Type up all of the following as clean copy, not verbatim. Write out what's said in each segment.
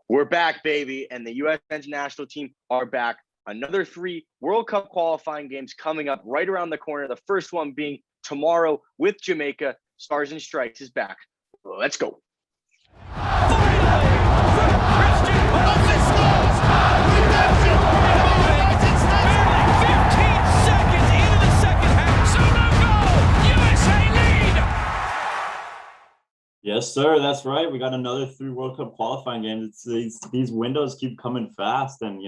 We're back, baby, and the U.S. men's national team are back. Another 3 World Cup qualifying games coming up right around the corner. The first one being tomorrow with Jamaica. Sargent Strikes is back. Let's go. Yes, sir. That's right. We got another 3 World Cup qualifying games. These windows keep coming fast, and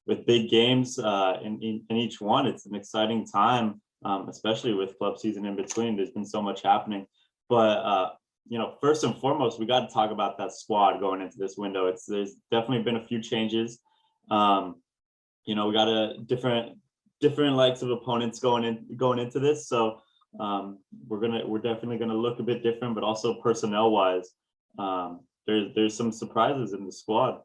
with big games in each one, it's an exciting time, especially with club season in between. There's been so much happening, but first and foremost, we got to talk about that squad going into this window. There's definitely been a few changes. We got a different likes of opponents going into this, so. We're definitely gonna look a bit different, but also personnel wise, there's some surprises in the squad.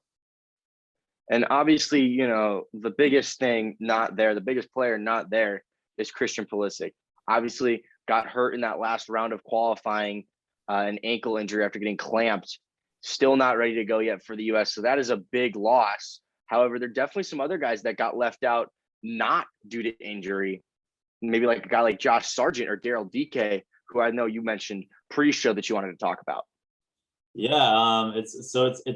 And obviously, the biggest thing not there, the biggest player not there is Christian Pulisic. Obviously, got hurt in that last round of qualifying, an ankle injury after getting clamped. Still not ready to go yet for the U.S. So that is a big loss. However, there are definitely some other guys that got left out, not due to injury. Maybe like a guy like Josh Sargent or Daryl DK, who I know you mentioned pre-show that you wanted to talk about. Yeah, it's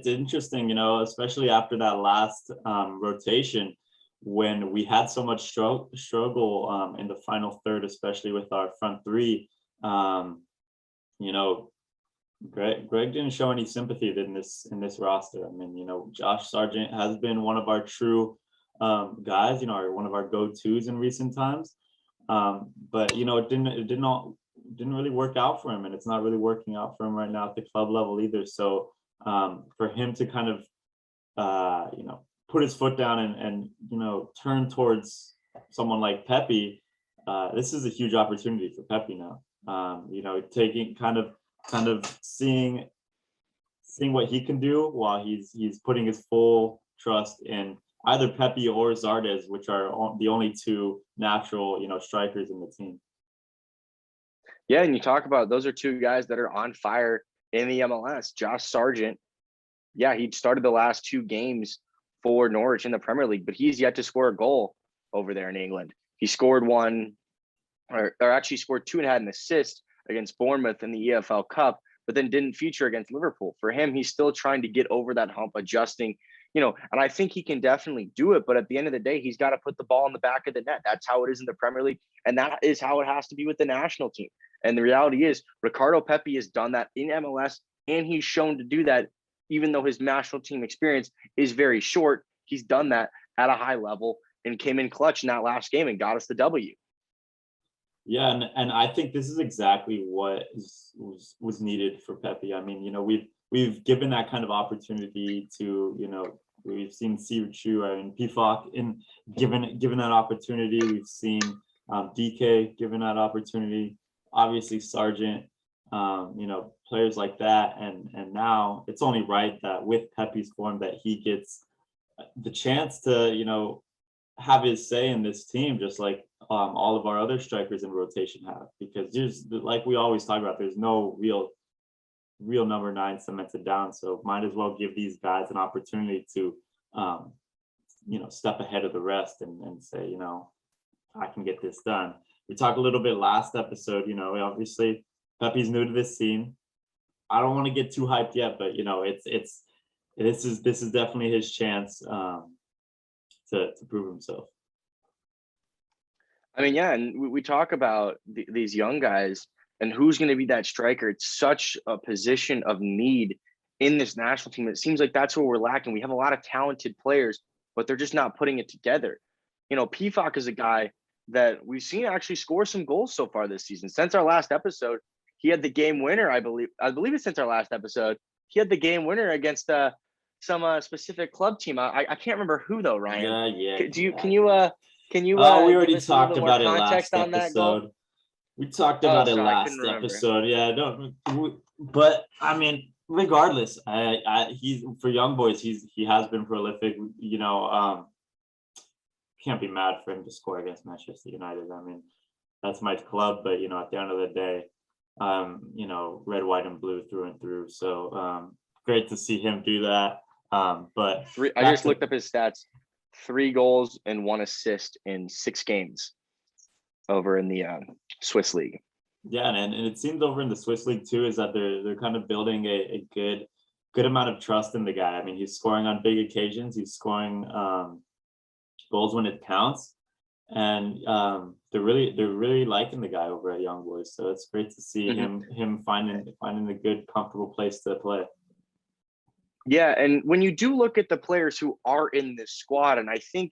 interesting, especially after that last rotation, when we had so much struggle in the final third, especially with our front 3. Gregg didn't show any sympathy in this roster. I mean, Josh Sargent has been one of our true guys, one of our go-tos in recent times. But it didn't really work out for him, and it's not really working out for him right now at the club level either. So for him to kind of put his foot down and turn towards someone like Pepe, this is a huge opportunity for Pepe now. Taking kind of seeing what he can do while he's putting his full trust in either Pepe or Zardes, which are the only 2 natural, strikers in the team. Yeah, and you talk about those are 2 guys that are on fire in the MLS. Josh Sargent, yeah, he started the last 2 games for Norwich in the Premier League, but he's yet to score a goal over there in England. He scored one, or actually scored 2 and had an assist against Bournemouth in the EFL Cup, but then didn't feature against Liverpool. For him, he's still trying to get over that hump, adjusting. And I think he can definitely do it. But at the end of the day, he's got to put the ball in the back of the net. That's how it is in the Premier League. And that is how it has to be with the national team. And the reality is Ricardo Pepe has done that in MLS, and he's shown to do that, even though his national team experience is very short. He's done that at a high level and came in clutch in that last game and got us the W. Yeah, and I think this is exactly what was needed for Pepe. I mean, we've given that kind of opportunity to, we've seen Siruchu and Pifak given that opportunity. We've seen DK given that opportunity. Obviously Sargent, players like that, and now it's only right that with Pepe's form that he gets the chance to have his say in this team, just like all of our other strikers in rotation have, because there's, like we always talk about, there's no real number 9 cemented down. So might as well give these guys an opportunity to step ahead of the rest and say, I can get this done. We talked a little bit last episode, obviously Pepe's new to this scene. I don't want to get too hyped yet, but this is definitely his chance to prove himself. I mean, yeah, and we talk about these young guys and who's going to be that striker. It's such a position of need in this national team. It seems like that's where we're lacking. We have a lot of talented players, but they're just not putting it together. Pifak is a guy that we've seen actually score some goals so far this season. Since our last episode, he had the game winner, I believe it's since our last episode. He had the game winner against some specific club team. I can't remember who though, Ryan. Yeah. Can you? We already talked about it last episode. We talked about it last episode. Yeah, but I mean, regardless, he's for young boys. He has been prolific. Can't be mad for him to score against Manchester United. I mean, that's my club, but at the end of the day, red, white, and blue through and through. So great to see him do that. But I just looked up his stats: 3 goals and 1 assist in 6 games over in the Swiss league. Yeah, and it seems over in the Swiss league too is that they're kind of building a good amount of trust in the guy. I mean, he's scoring on big occasions. He's scoring goals when it counts, and they're really liking the guy over at Young Boys. So it's great to see him finding a good, comfortable place to play. Yeah, and when you do look at the players who are in this squad, and I think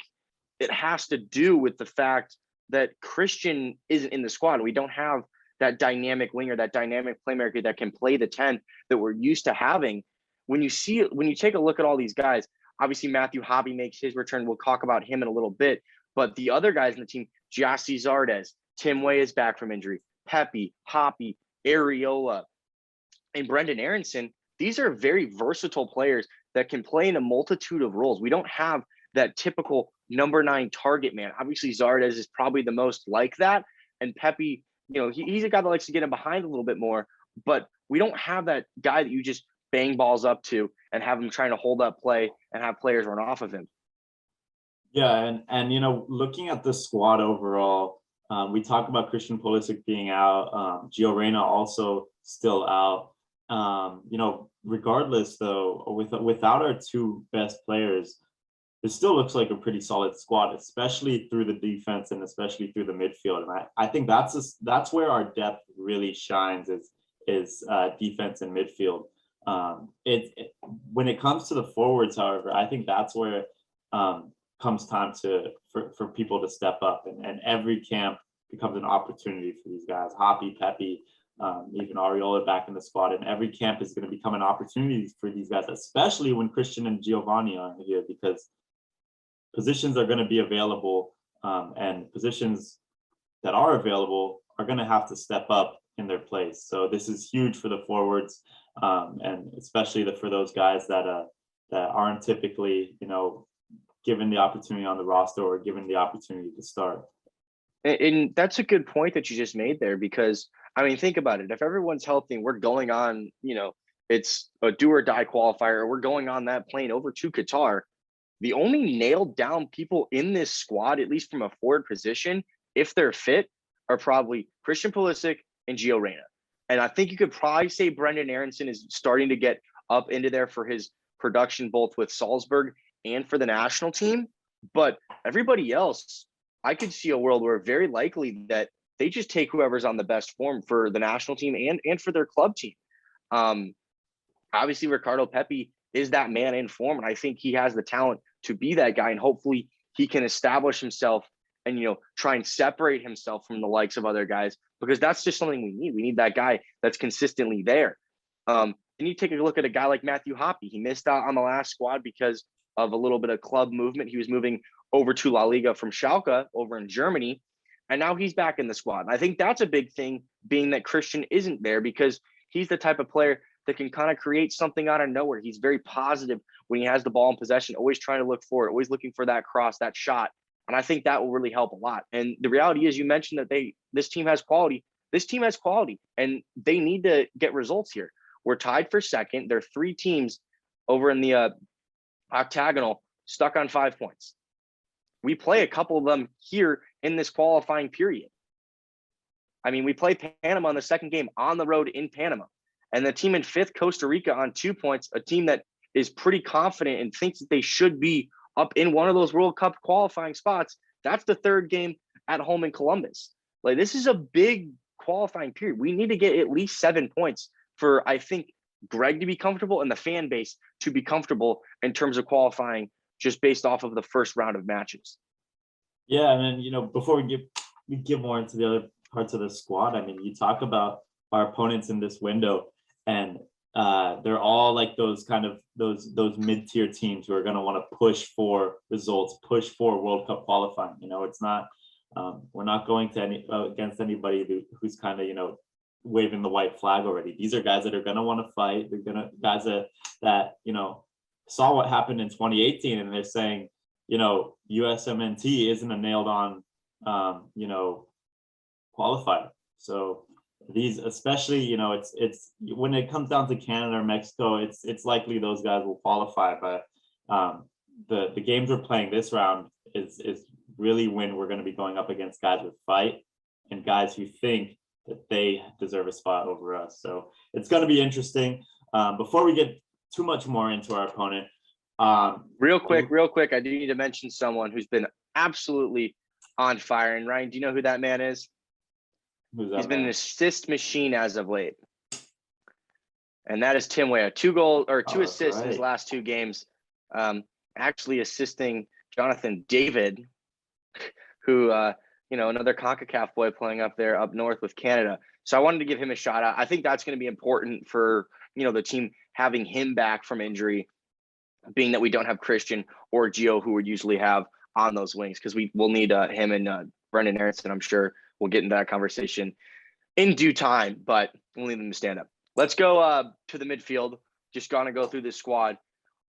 it has to do with the fact that Christian isn't in the squad. We don't have that dynamic winger, that dynamic playmaker that can play the 10 that we're used to having. When you take a look at all these guys, obviously Matthew Hoppy makes his return. We'll talk about him in a little bit. But the other guys in the team, Giassi Zardes, Tim Way is back from injury, Pepe, Hoppy, Areola, and Brendon Aronson, these are very versatile players that can play in a multitude of roles. We don't have that typical number 9 target man. Obviously, Zardes is probably the most like that. And Pepe, he's a guy that likes to get in behind a little bit more. But we don't have that guy that you just bang balls up to and have him trying to hold up play and have players run off of him. Yeah, and looking at the squad overall, we talked about Christian Pulisic being out, Gio Reyna also still out. Regardless though, without our 2 best players, it still looks like a pretty solid squad, especially through the defense and especially through the midfield. And I think that's where our depth really shines is defense and midfield. When it comes to the forwards, however, I think that's where comes time for people to step up, and every camp becomes an opportunity for these guys. Hoppy, Pepe, even Areola back in the squad, and every camp is going to become an opportunity for these guys, especially when Christian and Giovanni are here, because positions are going to be available, and positions that are available are going to have to step up in their place. So this is huge for the forwards, and especially for those guys that aren't typically, given the opportunity on the roster or given the opportunity to start. And that's a good point that you just made there, because I mean, think about it. If everyone's healthy and we're going on, it's a do or die qualifier, or we're going on that plane over to Qatar, the only nailed down people in this squad, at least from a forward position, if they're fit, are probably Christian Pulisic and Gio Reyna. And I think you could probably say Brendon Aronson is starting to get up into there for his production, both with Salzburg and for the national team. But everybody else, I could see a world where very likely that they just take whoever's on the best form for the national team and for their club team. Obviously, Ricardo Pepe is that man in form, and I think he has the talent to be that guy, and hopefully he can establish himself and try and separate himself from the likes of other guys, because that's just something we need. We need that guy that's consistently there. And you take a look at a guy like Matthew Hoppy. He missed out on the last squad because of a little bit of club movement. He was moving over to La Liga from Schalke over in Germany, and now he's back in the squad. And I think that's a big thing, being that Christian isn't there, because he's the type of player that can kind of create something out of nowhere. He's very positive when he has the ball in possession, always trying to look for it, always looking for that cross, that shot. And I think that will really help a lot. And the reality is, you mentioned that this team has quality. This team has quality, and they need to get results here. We're tied for second. There are 3 teams over in the octagonal stuck on 5 points. We play a couple of them here in this qualifying period. I mean, we play Panama in the second game on the road in Panama. And the team in 5th, Costa Rica, on 2 points, a team that is pretty confident and thinks that they should be up in one of those World Cup qualifying spots. That's the 3rd game at home in Columbus. Like, this is a big qualifying period. We need to get at least 7 points for, I think, Gregg to be comfortable and the fan base to be comfortable in terms of qualifying, just based off of the first round of matches. Yeah, and then, before we get more into the other parts of the squad, I mean, you talk about our opponents in this window, and they're all like those kind of those mid-tier teams who are going to want to push for results, push for World Cup qualifying. It's not we're not going to against anybody who's kind of waving the white flag already. These are guys that are going to want to fight. They're guys that saw what happened in 2018, and they're saying, USMNT isn't a nailed on qualifier. So these, especially, it's when it comes down to Canada or Mexico, it's likely those guys will qualify. But The games we're playing this round is really when we're going to be going up against guys with fight and guys who think that they deserve a spot over us. So it's going to be interesting. Before we get too much more into our opponent, real quick, I do need to mention someone who's been absolutely on fire. And Ryan, do you know who that man is? He's been an assist machine as of late. And that is Tim Weah. 2 assists in his last 2 games. Actually assisting Jonathan David, who another CONCACAF boy playing up there up north with Canada. So I wanted to give him a shout out. I think that's going to be important for the team having him back from injury, being that we don't have Christian or Gio, who we usually have on those wings, because we will need him and Brendon Aronson. I'm sure we'll get into that conversation in due time, but we'll need them to stand up. Let's go to the midfield. Just going to go through this squad.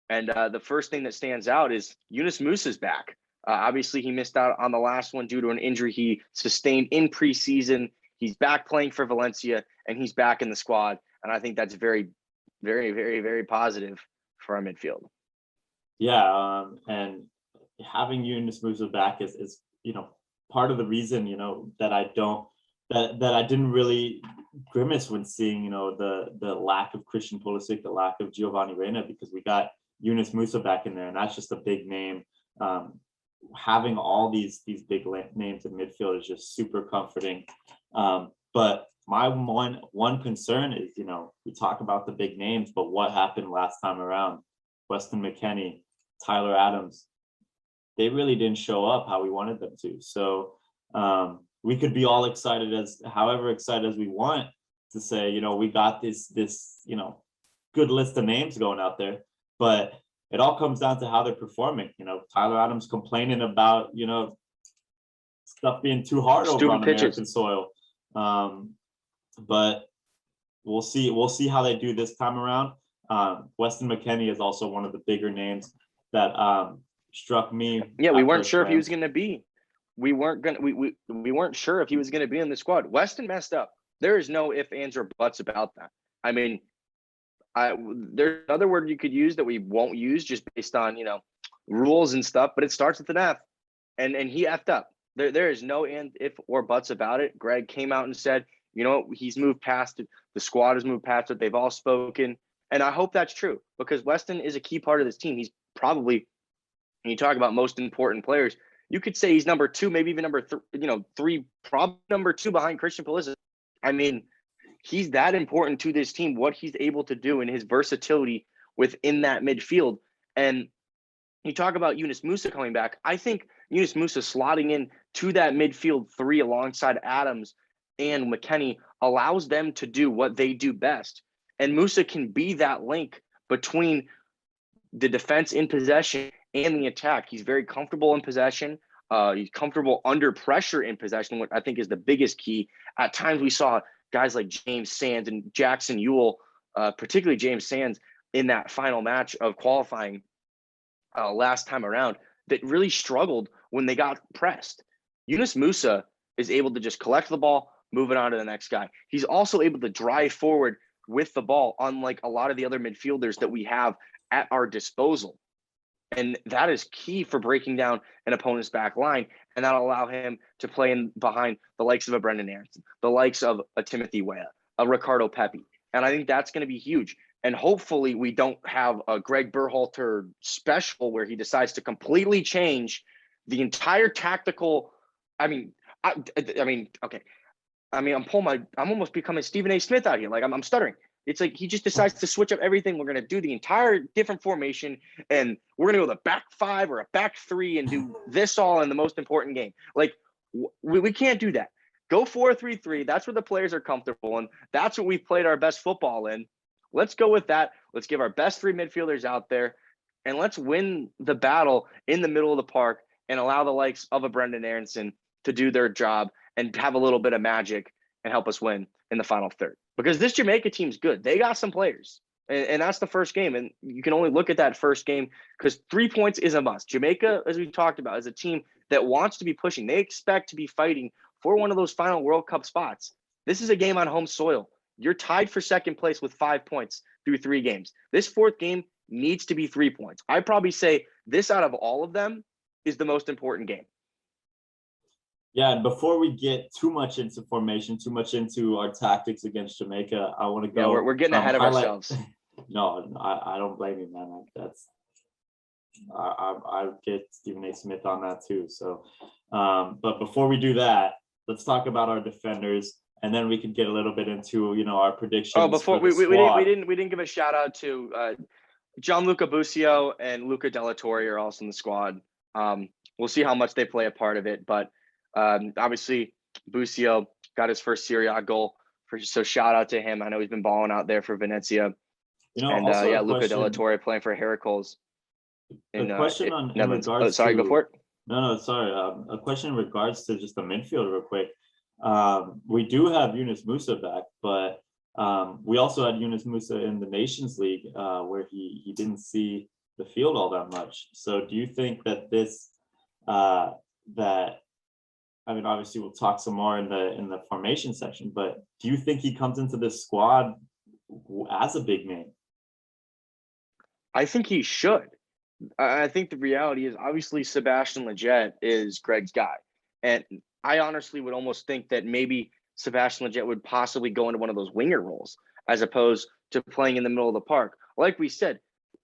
And the first thing that stands out is Eunice Musa's back. Obviously, he missed out on the last one due to an injury he sustained in preseason. He's back playing for Valencia, and he's back in the squad. And I think that's very, very, very, very positive for our midfield. Yeah, and having Eunice Musa back is part of the reason that I didn't really grimace when seeing the lack of Christian Pulisic, the lack of Giovanni Reina, because we got Eunice Musa back in there, and that's just a big name. Having all these big names in midfield is just super comforting. But my one concern is, we talk about the big names, but what happened last time around? Weston Mckennie, Tyler Adams, they really didn't show up how we wanted them to. So we could be all excited however excited as we want to say, we got this good list of names going out there, but it all comes down to how they're performing. Tyler Adams complaining about, stuff being too hard over on American soil. But we'll see how they do this time around. Weston Mckennie is also one of the bigger names that struck me. Yeah, we weren't sure if he was going to be. We weren't sure if he was going to be in the squad. Weston messed up. There is no ifs, ands, or buts about that. I mean, there's another word you could use that we won't use just based on rules and stuff, but it starts with an F, and he effed up. There is no if or buts about it. Gregg came out and said, he's moved past it. The squad has moved past it. They've all spoken, and I hope that's true, because Weston is a key part of this team. He's probably, when you talk about most important players, you could say he's number 2, maybe even number 3, probably number 2 behind Christian Pulisic. I mean, he's that important to this team, what he's able to do and his versatility within that midfield. And you talk about Eunice Musa coming back. I think Eunice Musa slotting in to that midfield 3 alongside Adams and Mckennie allows them to do what they do best. And Musa can be that link between the defense in possession and the attack. He's very comfortable in possession. He's comfortable under pressure in possession, what I think is the biggest key. At times we saw guys like James Sands and Jackson Ewell, particularly James Sands, in that final match of qualifying last time around, that really struggled when they got pressed. Eunice Musa is able to just collect the ball, move it on to the next guy. He's also able to drive forward with the ball, unlike a lot of the other midfielders that we have at our disposal. And that is key for breaking down an opponent's back line, and that'll allow him to play in behind the likes of a Brendon Aronson, the likes of a Timothy Weah, a Ricardo Pepe. And I think that's going to be huge. And hopefully we don't have a Gregg Berhalter special where he decides to completely change the entire tactical. I'm almost becoming Stephen A. Smith out here. Like I'm stuttering. It's like he just decides to switch up everything. We're going to do the entire different formation, and we're going to go the back 5 or a back 3 and do this all in the most important game. Like we can't do that. Go 4-3-3. That's where the players are comfortable, and that's what we've played our best football in. Let's go with that. Let's give our best 3 midfielders out there, and let's win the battle in the middle of the park and allow the likes of a Brendon Aronson to do their job and have a little bit of magic and help us win in the final third. Because this Jamaica team's good. They got some players. And that's the first game. And you can only look at that first game because 3 points is a must. Jamaica, as we talked about, is a team that wants to be pushing. They expect to be fighting for one of those final World Cup spots. This is a game on home soil. You're tied for second place with 5 points through 3 games. This 4th game needs to be 3 points. I'd probably say this out of all of them is the most important game. Yeah, and before we get too much into formation, too much into our tactics against Jamaica, I want to go. Yeah, we're getting ahead of ourselves. No, I don't blame you, man. I get Stephen A. Smith on that too. So, but before we do that, let's talk about our defenders, and then we could get a little bit into our predictions. Oh, before we didn't give a shout out to Gianluca Busio and Luca Della Torre are also in the squad. We'll see how much they play a part of it, but obviously Busio got his first Serie A goal, so shout out to him. I know he's been balling out there for Venezia. And Luca Della Torre playing for Heracles. A question in regards sorry, to, go for it. No, sorry. A question in regards to just the midfield real quick. We do have Eunice Musa back, but we also had Eunice Musa in the Nations League where he didn't see the field all that much. So do you think that this obviously we'll talk some more in the formation section, but do you think he comes into this squad as a big name? I think he should. I think the reality is obviously Sebastian Lletget is Gregg's guy. And I honestly would almost think that maybe Sebastian Lletget would possibly go into one of those winger roles as opposed to playing in the middle of the park. Like we said,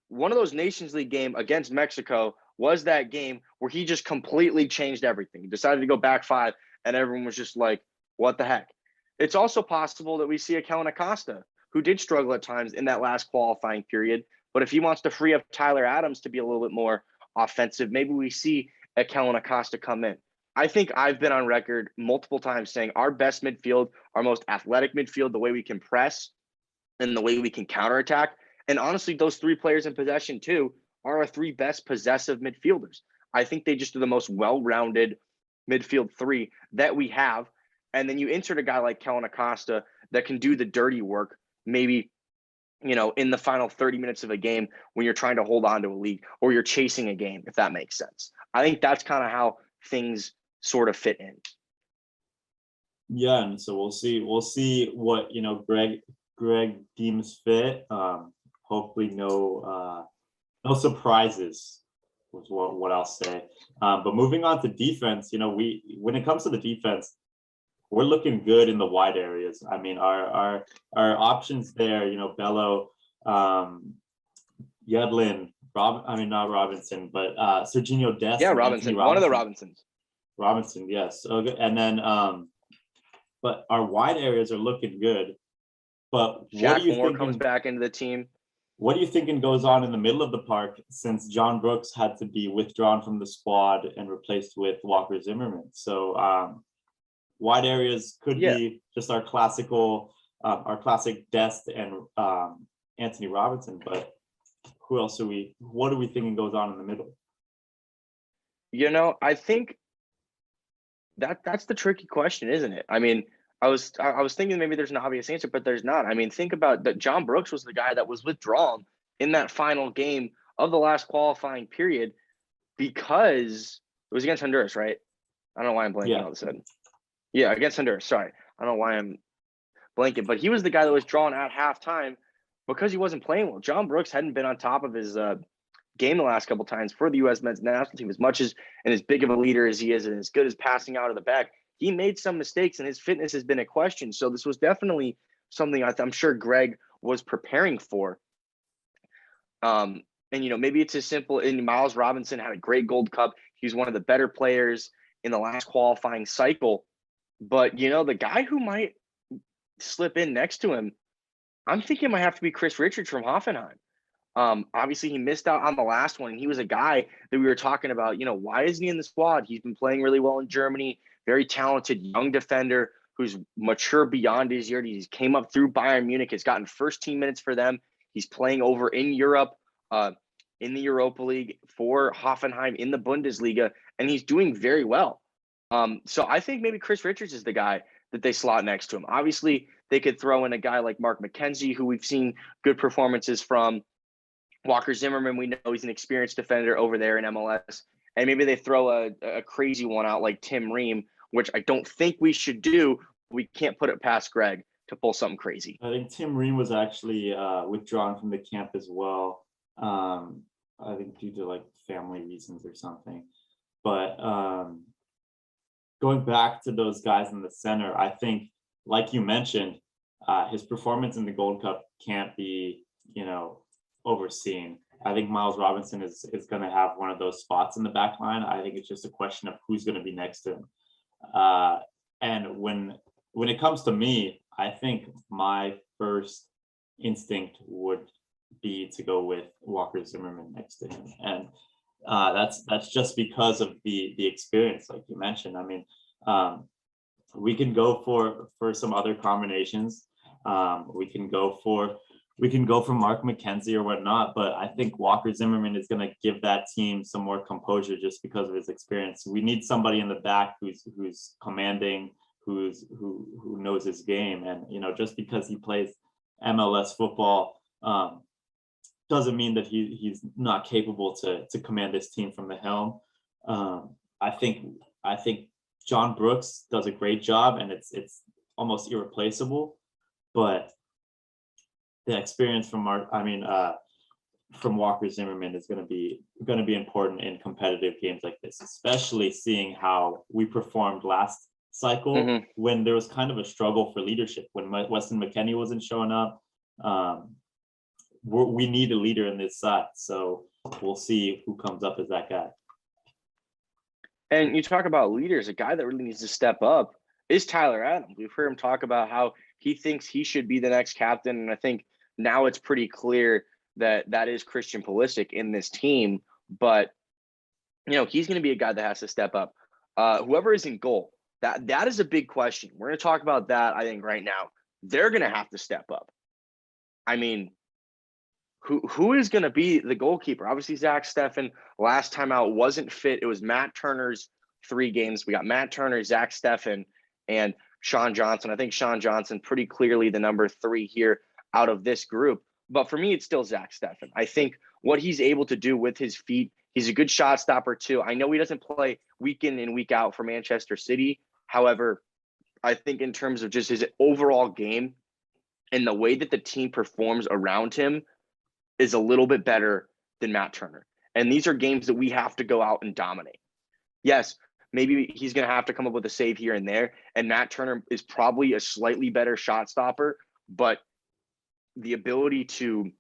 one of those Nations League game against Mexico was that game where he just completely changed everything. He decided to go back 5 and everyone was just like, what the heck? It's also possible that we see a Kellen Acosta who did struggle at times in that last qualifying period. But if he wants to free up Tyler Adams to be a little bit more offensive, maybe we see a Kellen Acosta come in. I think I've been on record multiple times saying our best midfield, our most athletic midfield, the way we can press and the way we can counterattack. And honestly, those 3 players in possession too are our 3 best possessive midfielders. I think they just are the most well-rounded midfield 3 that we have. And then you insert a guy like Kellen Acosta that can do the dirty work, maybe in the final 30 minutes of a game when you're trying to hold on to a lead or you're chasing a game, if that makes sense. I think that's kind of how things sort of fit in. Yeah, and so we'll see what Gregg deems fit. Hopefully no surprises was what I'll say. But moving on to defense, when it comes to the defense, we're looking good in the wide areas. I mean, our options there, Bello, Yedlin, not Robinson, but Serginho Dest. Yeah, Robinson, one of the Robinsons. Robinson, yes. Okay. And then, but our wide areas are looking good. But Jack what do you think comes back into the team? What are you thinking goes on in the middle of the park since John Brooks had to be withdrawn from the squad and replaced with Walker Zimmerman? So wide areas could be just our classic Dest and Anthony Robinson, but what are we thinking goes on in the middle? I think that's the tricky question, isn't it? I mean, I was thinking maybe there's an obvious answer, but there's not. I mean, think about that. John Brooks was the guy that was withdrawn in that final game of the last qualifying period because it was against Honduras, right? I don't know why I'm blanking all of a sudden. Yeah, against Honduras. Sorry. I don't know why I'm blanking, but he was the guy that was drawn at halftime because he wasn't playing well. John Brooks hadn't been on top of his game the last couple times for the U.S. men's national team. As much as and as big of a leader as he is and as good as passing out of the back, he made some mistakes and his fitness has been a question. So this was definitely something I'm sure Gregg was preparing for. And, maybe it's as simple. And Miles Robinson had a great Gold Cup. He was one of the better players in the last qualifying cycle. But, the guy who might slip in next to him, I'm thinking it might have to be Chris Richards from Hoffenheim. Obviously, he missed out on the last one. And he was a guy that we were talking about, why isn't he in the squad? He's been playing really well in Germany, very talented young defender who's mature beyond his years. He came up through Bayern Munich, has gotten first team minutes for them. He's playing over in Europe, in the Europa League for Hoffenheim in the Bundesliga, and he's doing very well. So I think maybe Chris Richards is the guy that they slot next to him. Obviously, they could throw in a guy like Mark McKenzie, who we've seen good performances from. Walker Zimmerman, we know he's an experienced defender over there in MLS. And maybe they throw a crazy one out like Tim Ream, which I don't think we should do. We can't put it past Gregg to pull something crazy. I think Tim Ream was actually withdrawn from the camp as well. I think due to like family reasons or something. But going back to those guys in the center, I think, like you mentioned, his performance in the Gold Cup can't be, overseen. I think Miles Robinson is going to have one of those spots in the back line. I think it's just a question of who's going to be next to him. And when it comes to me, I think my first instinct would be to go with Walker Zimmerman next to him, and that's just because of the experience, like you mentioned. I mean, we can go for some other combinations. We can go for Mark McKenzie or whatnot, but I think Walker Zimmerman is going to give that team some more composure just because of his experience. We need somebody in the back who's commanding, who knows his game, and just because he plays MLS football doesn't mean that he's not capable to command this team from the helm. I think John Brooks does a great job, and it's almost irreplaceable, but the experience from Walker Zimmerman is going to be important in competitive games like this, especially seeing how we performed last cycle when there was kind of a struggle for leadership, when Weston Mckennie wasn't showing up. We need a leader in this side, so we'll see who comes up as that guy. And you talk about leaders, a guy that really needs to step up is Tyler Adams. We've heard him talk about how he thinks he should be the next captain, and I think now it's pretty clear that is Christian Pulisic in this team. But he's going to be a guy that has to step up. Whoever is in goal, that is a big question. We're going to talk about that. I think right now they're going to have to step up. I mean, who is going to be the goalkeeper? Obviously, Zach Steffen last time out wasn't fit. It was Matt Turner's 3 games. We got Matt Turner, Zach Steffen, and Sean Johnson. I think Sean Johnson pretty clearly the number 3 here out of this group. But for me, it's still Zach Steffen. I think what he's able to do with his feet, he's a good shot stopper too. I know he doesn't play week in and week out for Manchester City. However, I think in terms of just his overall game and the way that the team performs around him is a little bit better than Matt Turner. And these are games that we have to go out and dominate. Yes, maybe he's going to have to come up with a save here and there. And Matt Turner is probably a slightly better shot stopper, but the ability to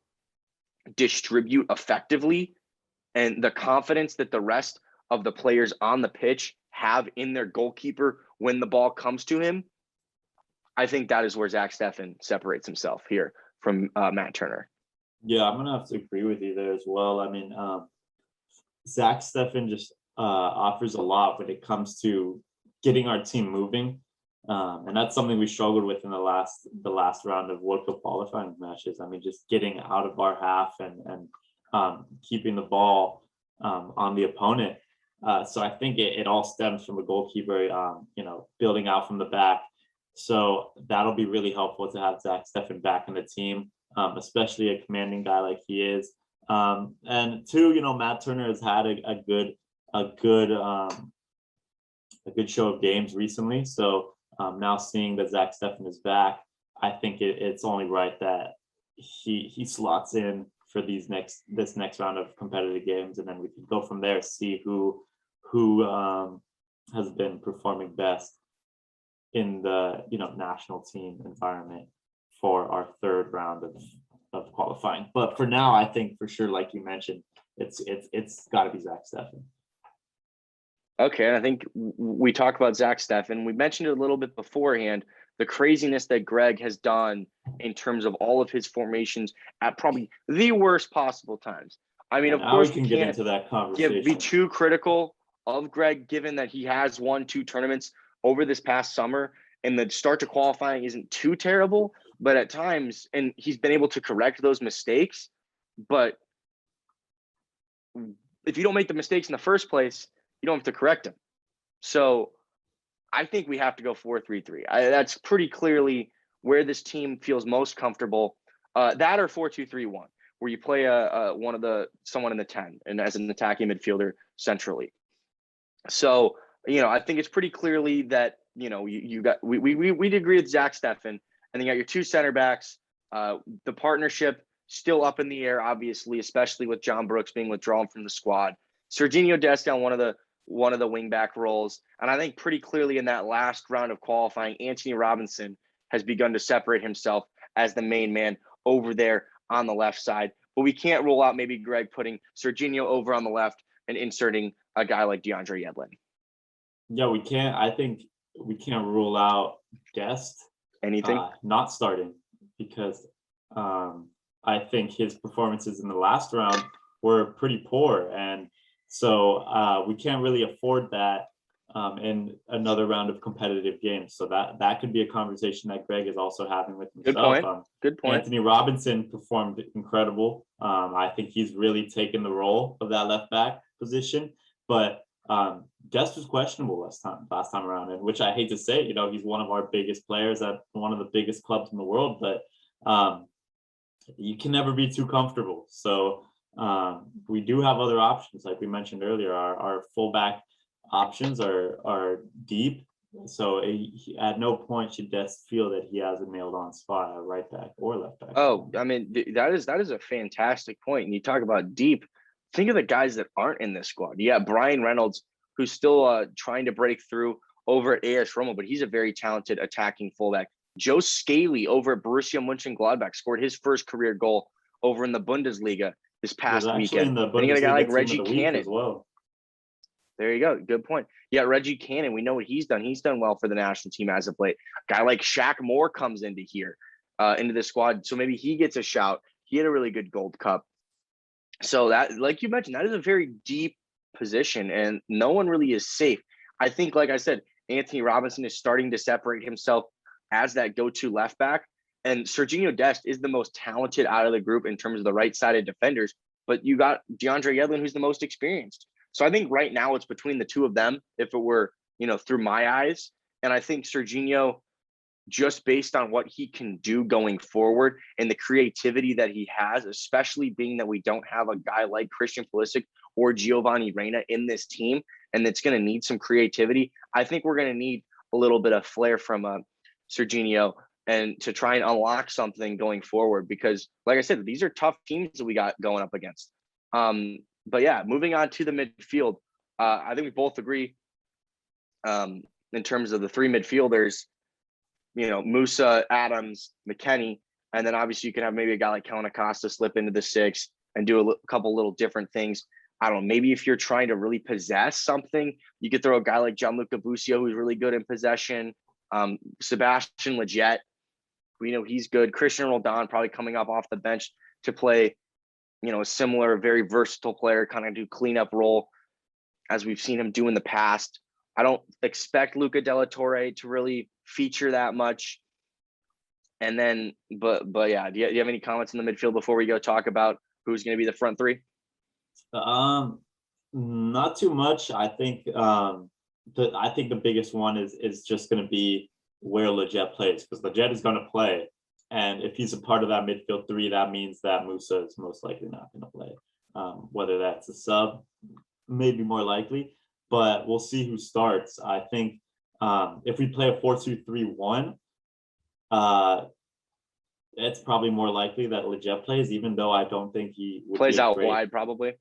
distribute effectively and the confidence that the rest of the players on the pitch have in their goalkeeper when the ball comes to him, I think that is where Zach Steffen separates himself here from Matt Turner. Yeah, I'm gonna have to agree with you there as well. I mean, Zach Steffen just offers a lot when it comes to getting our team moving, and that's something we struggled with in the last round of World Cup qualifying matches. I mean, just getting out of our half and keeping the ball on the opponent. So I think it all stems from a goalkeeper, building out from the back. So that'll be really helpful to have Zach Steffen back in the team. Especially a commanding guy like he is. And 2, Matt Turner has had a good show of games recently. So now seeing that Zach Steffen is back, I think it's only right that he slots in for this next round of competitive games, and then we can go from there, see who has been performing best in the national team environment for our 3rd round of qualifying. But for now, I think for sure, like you mentioned, it's got to be Zach Steffen. Okay, and I think we talked about Zach Steffen. We mentioned it a little bit beforehand, the craziness that Gregg has done in terms of all of his formations at probably the worst possible times. I mean, of course, we can get into that conversation. Be too critical of Gregg, given that he has won 2 tournaments over this past summer, and the start to qualifying isn't too terrible. But at times, and he's been able to correct those mistakes, but if you don't make the mistakes in the first place, you don't have to correct them. So I think we have to go 4-3-3. That's pretty clearly where this team feels most comfortable. That or 4-2-3-1, where you play someone in the 10 and as an attacking midfielder centrally. So, I think it's pretty clearly that, we'd agree with Zach Steffen. And then you got your 2 center backs. The partnership still up in the air, obviously, especially with John Brooks being withdrawn from the squad. Serginho Dest on one of the wingback roles. And I think pretty clearly in that last round of qualifying, Anthony Robinson has begun to separate himself as the main man over there on the left side. But we can't rule out maybe Gregg putting Serginho over on the left and inserting a guy like DeAndre Yedlin. Yeah, we can't. I think we can't rule out Dest not starting, because I think his performances in the last round were pretty poor, and so we can't really afford that in another round of competitive games. So that could be a conversation that Gregg is also having with himself. Good point. Anthony Robinson performed incredible. I think he's really taken the role of that left back position, but Dest was questionable last time around, and which I hate to say, he's one of our biggest players at one of the biggest clubs in the world, but you can never be too comfortable. So we do have other options, like we mentioned earlier. Our fullback options are deep, so at no point should Dest feel that he has a nailed on spot at right back or left back. Oh, I mean, that is a fantastic point. And you talk about deep. Think of the guys that aren't in this squad. You got Brian Reynolds, who's still trying to break through over at AS Roma, but he's a very talented attacking fullback. Joe Scaly over at Borussia Mönchengladbach scored his first career goal over in the Bundesliga this past weekend. And you got a guy like Reggie Cannon as well. There you go. Good point. Yeah, Reggie Cannon, we know what he's done. He's done well for the national team as of late. A guy like Shaq Moore comes into the squad. So maybe he gets a shout. He had a really good Gold Cup. So that, like you mentioned, that is a very deep position, and no one really is safe. I think, like I said, Anthony Robinson is starting to separate himself as that go-to left back, and Serginho Dest is the most talented out of the group in terms of the right-sided defenders, but you got DeAndre Yedlin, who's the most experienced. So I think right now it's between the two of them, if it were, through my eyes. And I think Serginho, just based on what he can do going forward and the creativity that he has, especially being that we don't have a guy like Christian Pulisic or Giovanni Reyna in this team, and it's going to need some creativity. I think we're going to need a little bit of flair from Serginho and to try and unlock something going forward, because like I said, these are tough teams that we got going up against. But yeah, moving on to the midfield, I think we both agree in terms of the three midfielders, Musa, Adams, Mckennie, and then obviously you can have maybe a guy like Kellen Acosta slip into the six and do a couple little different things. I don't know, maybe if you're trying to really possess something, you could throw a guy like Gianluca Busio, who's really good in possession. Sebastian Lletget, we know he's good. Christian Roldan probably coming up off the bench to play, a similar, very versatile player, kind of do cleanup role as we've seen him do in the past. I don't expect Luca Della Torre to really feature that much. And then, but yeah, do you have any comments in the midfield before we go talk about who's going to be the front three? Not too much. I think the biggest one is just going to be where Lletget plays, because Lletget is going to play, and if he's a part of that midfield three, that means that Musa is most likely not going to play. Whether that's a sub, maybe more likely, but we'll see who starts. I think if we play a 4-2-3-1, it's probably more likely that Lletget plays, even though I don't think he would plays out wide probably.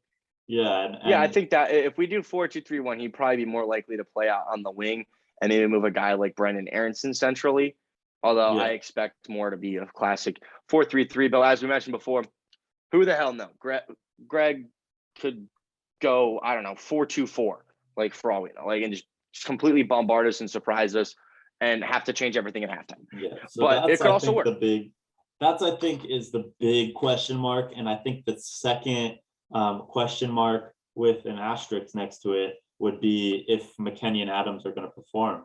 Yeah. I think that if we do 4-2-3-1, he'd probably be more likely to play out on the wing and maybe move a guy like Brendon Aronson centrally. Although I expect more to be a classic 4-3-3. But as we mentioned before, who the hell knows? Gregg could go, 4-2-4, like for all we know, like, and just completely bombard us and surprise us and have to change everything at halftime. Yeah, so but it could also work. I think is the big question mark. And I think the second question mark with an asterisk next to it would be if Mckennie and Adams are going to perform,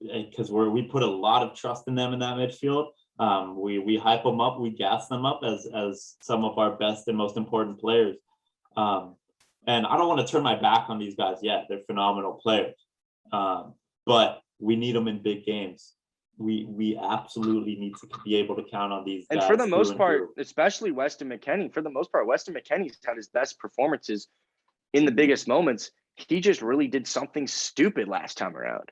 because we put a lot of trust in them in that midfield. We hype them up, we gas them up as some of our best and most important players. And I don't want to turn my back on these guys yet. They're phenomenal players, but we need them in big games. We absolutely need to be able to count on these guys. And for the most part, especially Weston Mckennie, Weston McKennie's had his best performances in the biggest moments. He just really did something stupid last time around.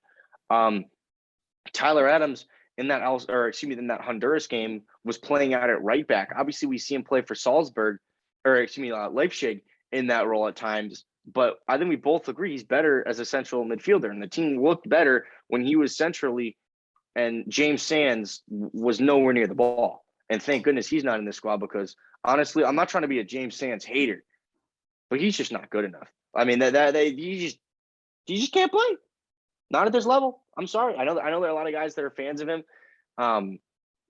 Tyler Adams in that Honduras game was playing out at right back. Obviously, we see him play for Leipzig in that role at times. But I think we both agree he's better as a central midfielder, and the team looked better when he was centrally, and James Sands was nowhere near the ball. And thank goodness he's not in this squad, because honestly, I'm not trying to be a James Sands hater, but he's just not good enough. I mean, you just can't play. Not at this level. I'm sorry. I know there are a lot of guys that are fans of him. And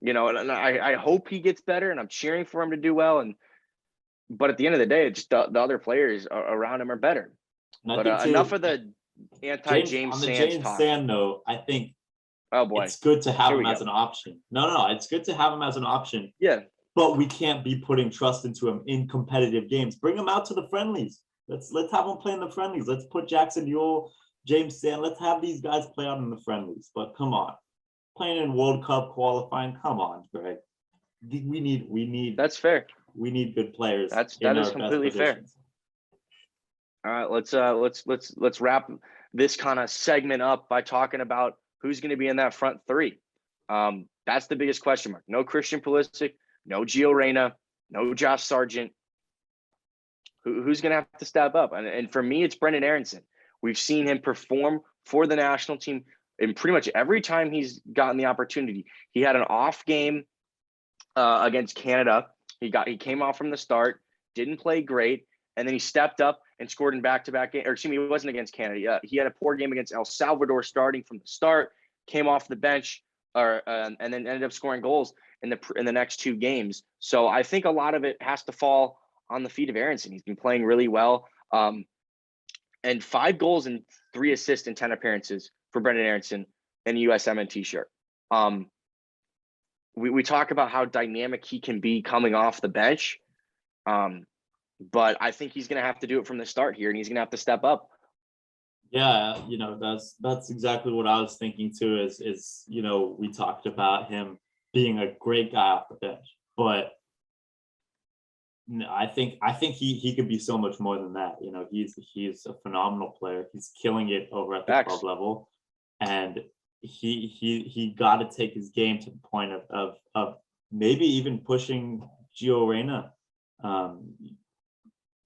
I hope he gets better, and I'm cheering for him to do well. But at the end of the day, it's just the other players around him are better. But enough of the anti-James Sands talk. Though, I think oh boy, it's good to have him as an option. No, it's good to have him as an option. Yeah. But we can't be putting trust into him in competitive games. Bring him out to the friendlies. Let's have him play in the friendlies. Let's put Jackson Yule, James Sand. Let's have these guys play out in the friendlies. But come on, playing in World Cup qualifying. Come on, Greg. We need. That's fair. We need good players. That is completely fair. All right, let's wrap this kind of segment up by talking about who's going to be in that front three. That's the biggest question mark. No Christian Pulisic, no Gio Reyna, no Josh Sargent. Who's going to have to step up? And for me, it's Brendon Aronson. We've seen him perform for the national team in pretty much every time he's gotten the opportunity. He had an off game against Canada. He came off from the start, didn't play great, and then he stepped up and scored in back-to-back game. Or excuse me, it wasn't against Canada. He had a poor game against El Salvador starting from the start, came off the bench, and then ended up scoring goals in the next two games. So I think a lot of it has to fall on the feet of Aronson. He's been playing really well. And 5 goals and 3 assists in 10 appearances for Brendon Aronson in a USMNT shirt. We talk about how dynamic he can be coming off the bench. But I think he's going to have to do it from the start here, and he's going to have to step up. Yeah, that's exactly what I was thinking too. Is we talked about him being a great guy off the bench, but I think he could be so much more than that. He's a phenomenal player. He's killing it over at the club level, and he got to take his game to the point of maybe even pushing Gio Reyna.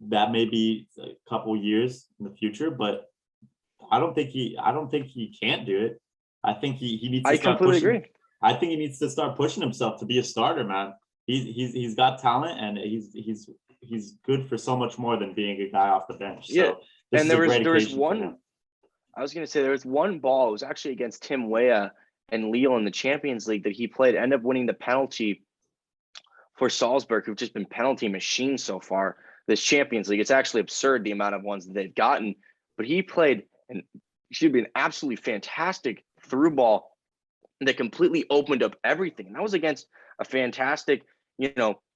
That may be a couple years in the future, but I don't think he can't do it. I think he needs to start pushing. Agree. I think he needs to start pushing himself to be a starter, man. He's got talent, and he's good for so much more than being a guy off the bench. So yeah, and there was one. I was going to say there was one ball. It was actually against Tim Weah and Lille in the Champions League that he played. Ended up winning the penalty for Salzburg, who've just been penalty machines so far this Champions League. It's actually absurd the amount of ones that they've gotten. But he played an absolutely fantastic through ball that completely opened up everything. And that was against a fantastic,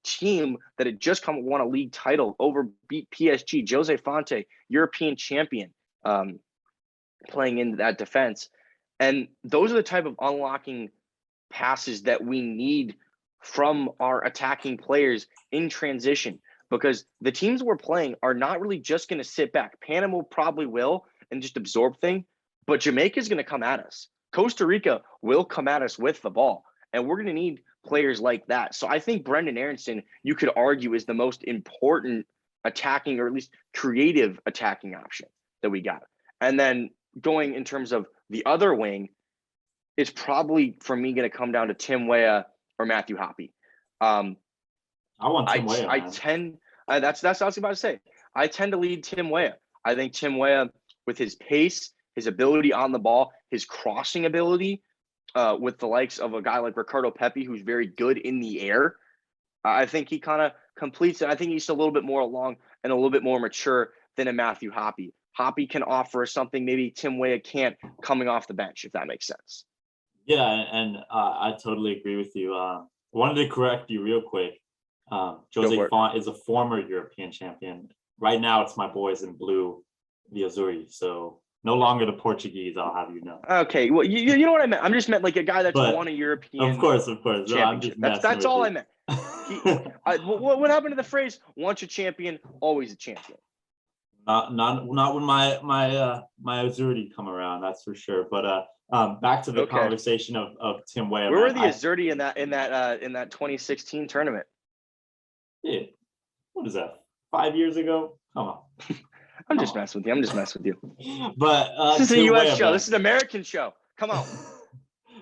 team that had just won a league title, beat PSG, Jose Fonte, European champion, playing into that defense. And those are the type of unlocking passes that we need from our attacking players in transition, because the teams we're playing are not really just going to sit back. Panama probably will and just absorb things, but Jamaica is going to come at us. Costa Rica will come at us with the ball, and we're going to need players like that. So I think Brendon Aronson, you could argue, is the most important attacking, or at least creative attacking option that we got. And then going in terms of the other wing, it's probably, for me, going to come down to Tim Weah or Matthew Hoppy. I want Tim Weah. That's what I was about to say. I tend to lead Tim Weah. I think Tim Weah, with his pace, his ability on the ball, his crossing ability, with the likes of a guy like Ricardo Pepe, who's very good in the air, I think he kind of completes it. I think he's a little bit more along and a little bit more mature than a Matthew Hoppy. Hoppy can offer something maybe Tim Weah can't coming off the bench, if that makes sense. Yeah, and I totally agree with you. Wanted to correct you real quick. Jose Font is a former European champion. Right now, it's my boys in blue, the Azzurri. So no longer the Portuguese, I'll have you know. Okay, well, you know what I meant. I'm just meant like a guy that's won a European. Of course. No, I'm just that's all I meant. What happened to the phrase "once a champion, always a champion"? Not when my Azzurri come around, that's for sure. But Back to the Okay. conversation of Tim Weah. Where were the Azurdi in that 2016 tournament? Yeah, what is that? 5 years ago? Come on. I'm just messing with you. But this is a Tim U.S. Weah, show. man. This is an American show. Come on.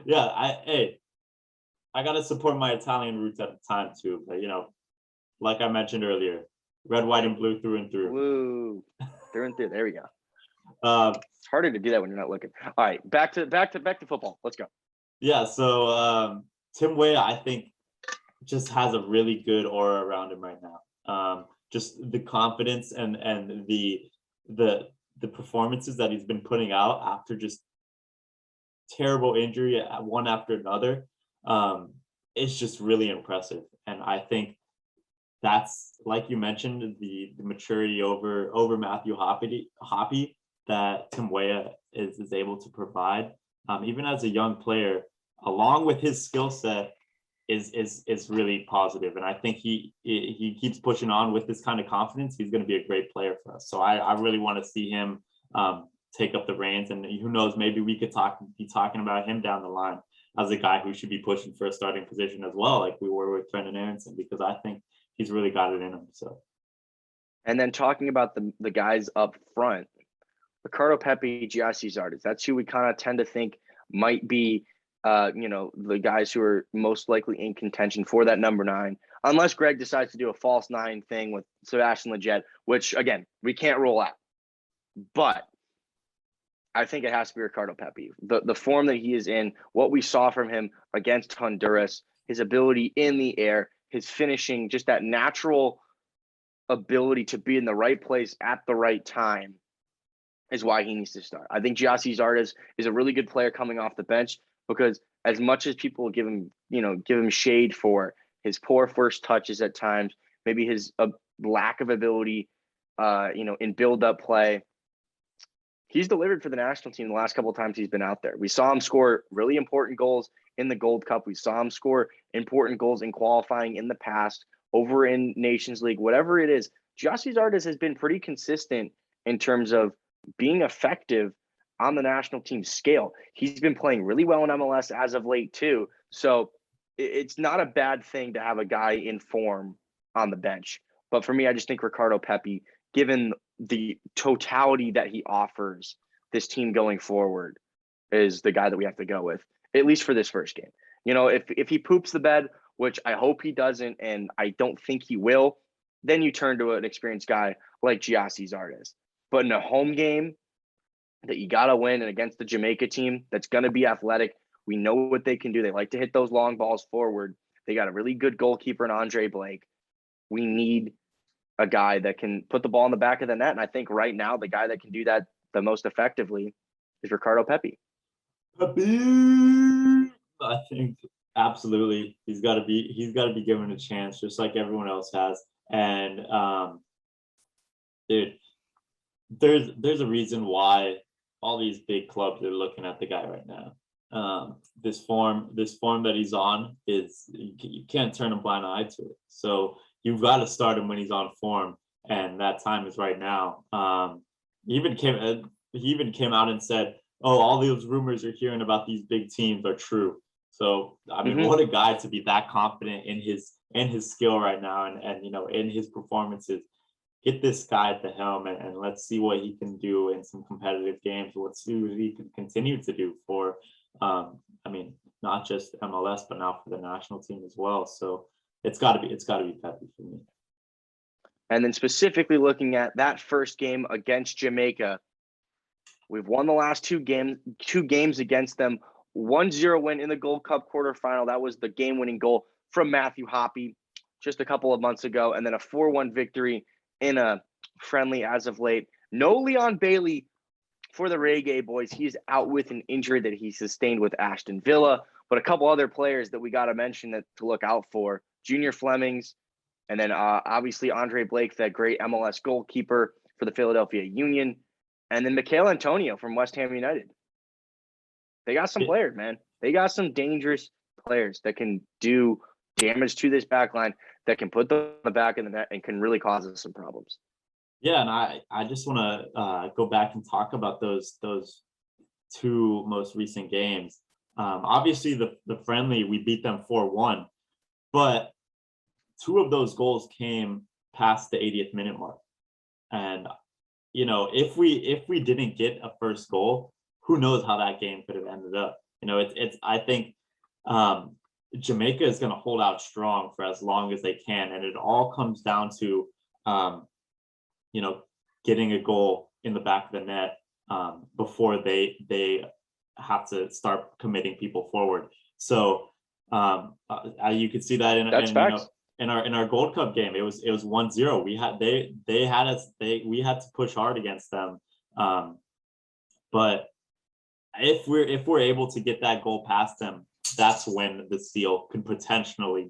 Yeah, I gotta support my Italian roots at the time too. But like I mentioned earlier, red, white, and blue through and through. Woo. Through and through. There we go. It's harder to do that when you're not looking. All right, back to football. Let's go. Yeah, so Tim Weah, I think, just has a really good aura around him right now. Just the confidence and the performances that he's been putting out after just terrible injury one after another. It's just really impressive, and I think that's, like you mentioned, the maturity over Matthew Hoppy that Tim Weah is able to provide, even as a young player, along with his skill set, is really positive. And I think he keeps pushing on with this kind of confidence. He's going to be a great player for us. So I really want to see him take up the reins, and who knows, maybe we could be talking about him down the line as a guy who should be pushing for a starting position as well, like we were with Brendon Aronson, because I think he's really got it in him. So, and then talking about the guys up front, Ricardo Pepe, Giassi Zardes, that's who we kind of tend to think might be the guys who are most likely in contention for that number 9, unless Gregg decides to do a false 9 thing with Sebastian Lletget, which again, we can't rule out. But I think it has to be Ricardo Pepe. The form that he is in, what we saw from him against Honduras, his ability in the air, his finishing, just that natural ability to be in the right place at the right time is why he needs to start. I think Giassi Zardes is a really good player coming off the bench, because as much as people give him shade for his poor first touches at times, maybe his lack of ability, in build-up play, he's delivered for the national team the last couple of times he's been out there. We saw him score really important goals in the Gold Cup. We saw him score important goals in qualifying in the past, over in Nations League, whatever it is. Giassi Zardes has been pretty consistent in terms of being effective on the national team scale. He's been playing really well in MLS as of late too. So it's not a bad thing to have a guy in form on the bench. But for me, I just think Ricardo Pepe, given the totality that he offers this team going forward, is the guy that we have to go with, at least for this first game. If he poops the bed, which I hope he doesn't, and I don't think he will, then you turn to an experienced guy like Giassi Zardes. But in a home game that you got to win, and against the Jamaica team that's going to be athletic, we know what they can do. They like to hit those long balls forward. They got a really good goalkeeper in Andre Blake. We need a guy that can put the ball in the back of the net. And I think right now, the guy that can do that the most effectively is Ricardo Pepe. Pepe! I think absolutely he's got to be given a chance, just like everyone else has. And dude, there's a reason why all these big clubs are looking at the guy right now. This form that he's on is, you can't turn a blind eye to it. So you've got to start him when he's on form, and that time is right now. He even came out and said, "Oh, all those rumors you're hearing about these big teams are true." So I mean, what a guy to be that confident in his skill right now, and in his performances. Get this guy at the helm, and let's see what he can do in some competitive games. Let's see what he can continue to do for, not just MLS, but now for the national team as well. So it's got to be Pepe for me. And then specifically looking at that first game against Jamaica, we've won the last two games against them. 1-0 win in the Gold Cup quarterfinal. That was the game-winning goal from Matthew Hoppy just a couple of months ago, and then a 4-1 victory in a friendly as of late. No Leon Bailey for the Reggae Boys. He's out with an injury that he sustained with Aston Villa, but a couple other players that we got to mention to look out for. Junior Flemings, and then obviously Andre Blake, that great MLS goalkeeper for the Philadelphia Union, and then Michail Antonio from West Ham United. They got some players, man. They got some dangerous players that can do damage to this back line, that can put them in the back of the net and can really cause us some problems. Yeah, and I just want to go back and talk about those two most recent games. Obviously, the friendly, we beat them 4-1, but two of those goals came past the 80th minute mark. And, if we didn't get a first goal, who knows how that game could have ended up. I think Jamaica is going to hold out strong for as long as they can. And it all comes down to, getting a goal in the back of the net before they have to start committing people forward. So you could see that in our Gold Cup game. It was 1-0. We had we had to push hard against them. But if we're able to get that goal past them, that's when the seal could potentially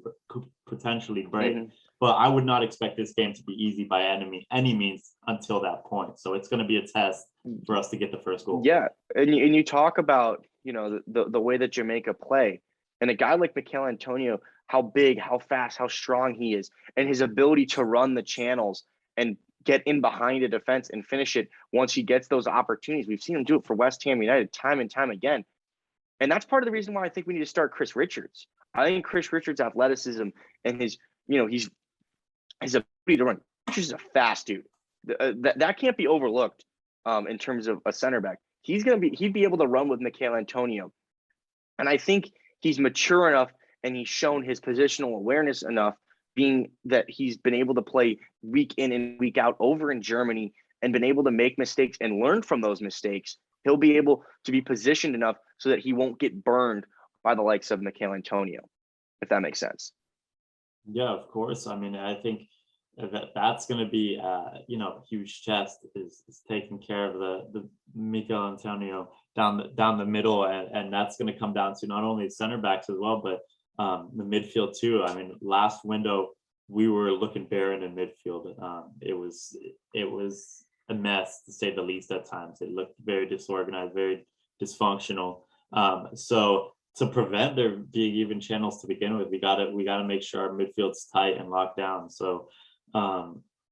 break. Mm-hmm. But I would not expect this game to be easy by any means until that point. So it's going to be a test for us to get the first goal. Yeah, and you talk about the way that Jamaica play, and a guy like Michail Antonio, how big, how fast, how strong he is, and his ability to run the channels and get in behind a defense and finish it once he gets those opportunities. We've seen him do it for West Ham United time and time again. And that's part of the reason why I think we need to start Chris Richards. I think Chris Richards' athleticism and his ability to run. Richards is a fast dude. That can't be overlooked in terms of a center back. He'd be able to run with Michail Antonio. And I think he's mature enough and he's shown his positional awareness enough, being that he's been able to play week in and week out over in Germany and been able to make mistakes and learn from those mistakes. He'll be able to be positioned enough so that he won't get burned by the likes of Michail Antonio, if that makes sense. Yeah, of course. I mean, I think that's going to be, huge test is taking care of the Michail Antonio down the middle, and that's going to come down to not only center backs as well, but the midfield too. I mean, last window we were looking barren in midfield. It was a mess, to say the least. At times it looked very disorganized, very dysfunctional. So to prevent there being even channels to begin with, we gotta make sure our midfield's tight and locked down. So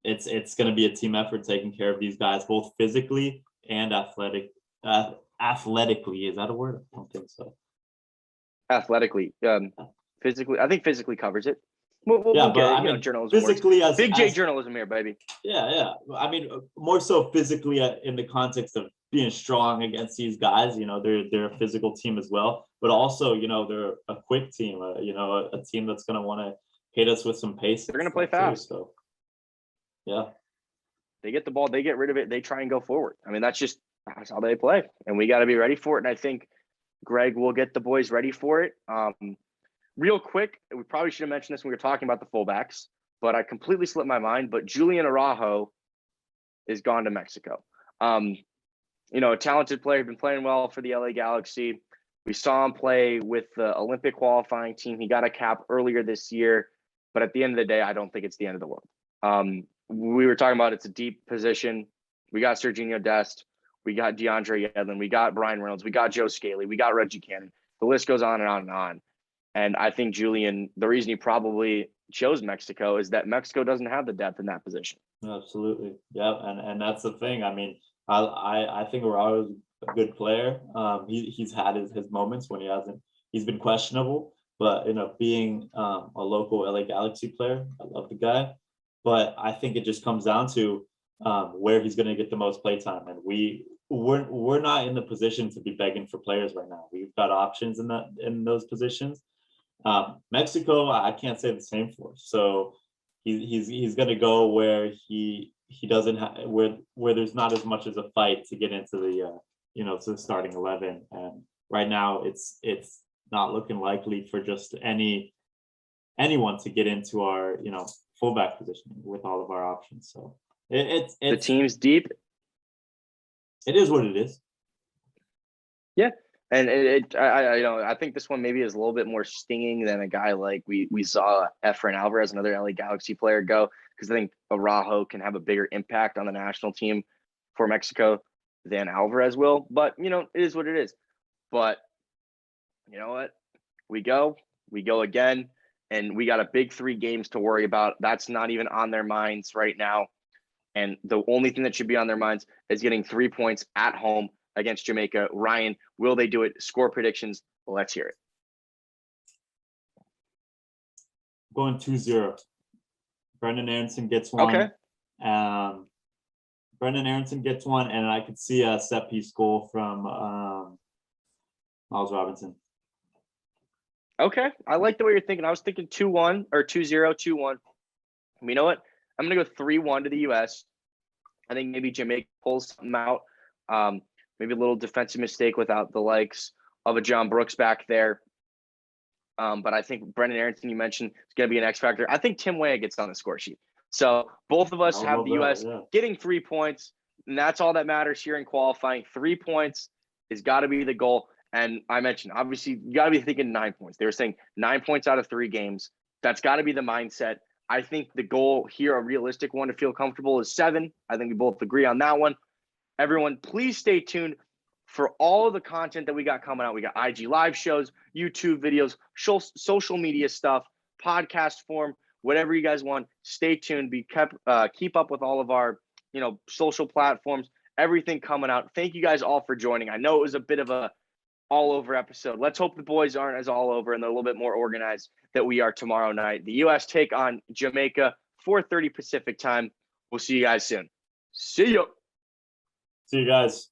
it's going to be a team effort taking care of these guys, both physically and athletically. Is that a word? I don't think so. Athletically, physically, I think physically covers it. We'll get it, journalism physically works. Big J journalism here, baby. Yeah. I mean, more so physically in the context of being strong against these guys. They're a physical team as well, but also, they're a quick team. A team that's going to want to hit us with some pace. They're going to play fast. So, yeah. They get the ball, they get rid of it, they try and go forward. I mean, that's how they play, and we got to be ready for it. And I think Gregg will get the boys ready for it. Real quick, we probably should have mentioned this when we were talking about the fullbacks, but I completely slipped my mind. But Julian Araujo is gone to Mexico. A talented player, been playing well for the LA Galaxy. We saw him play with the Olympic qualifying team. He got a cap earlier this year, but at the end of the day, I don't think it's the end of the world. We were talking about it's a deep position. We got Serginho Dest. We got DeAndre Yedlin. We got Brian Reynolds. We got Joe Scaley. We got Reggie Cannon. The list goes on and on and on. And I think Julian, the reason he probably chose Mexico is that Mexico doesn't have the depth in that position. Absolutely. Yeah. And that's the thing. I mean, I think Araujo's a good player. He's had his moments when he's been questionable, but being a local LA Galaxy player, I love the guy. But I think it just comes down to where he's going to get the most play time. And we're not in the position to be begging for players right now. We've got options in those positions. Mexico, I can't say the same for. So he's going to go where he doesn't have where there's not as much as a fight to get into the to the starting 11. And right now it's not looking likely for just anyone to get into our fullback position with all of our options. So it's the team's deep. It is what it is. Yeah. And I think this one maybe is a little bit more stinging than a guy like we saw Efrain Alvarez, another LA Galaxy player, go, because I think Araujo can have a bigger impact on the national team for Mexico than Alvarez will. But it is what it is. But you know what? We go again, and we got a big 3 games to worry about. That's not even on their minds right now. And the only thing that should be on their minds is getting 3 points at home against Jamaica. Ryan, will they do it? Score predictions. Let's hear it. Going 2-0. Brendon Aronson gets one. Okay. Brendon Aronson gets one, and I could see a set piece goal from Miles Robinson. Okay. I like the way you're thinking. I was thinking 2-1 or 2-0, 2-1. You know what? I'm going to go 3-1 to the U.S. I think maybe Jamaica pulls something out. Maybe a little defensive mistake without the likes of a John Brooks back there. But I think Brendon Aronson, you mentioned, is going to be an X factor. I think Tim Weah gets on the score sheet. So both of us have the U.S. getting 3 points, and that's all that matters here in qualifying. 3 points has got to be the goal. And I mentioned, obviously, you got to be thinking 9 points. They were saying 9 points out of 3 games. That's got to be the mindset. I think the goal here, a realistic one to feel comfortable, is 7. I think we both agree on that one. Everyone, please stay tuned for all of the content that we got coming out. We got IG live shows, YouTube videos, social media stuff, podcast form, whatever you guys want. Stay tuned. Keep up with all of our, social platforms, everything coming out. Thank you guys all for joining. I know it was a bit of a all over episode. Let's hope the boys aren't as all over and they're a little bit more organized that we are tomorrow night. The U.S. take on Jamaica, 4:30 Pacific time. We'll see you guys soon. See you. See you guys.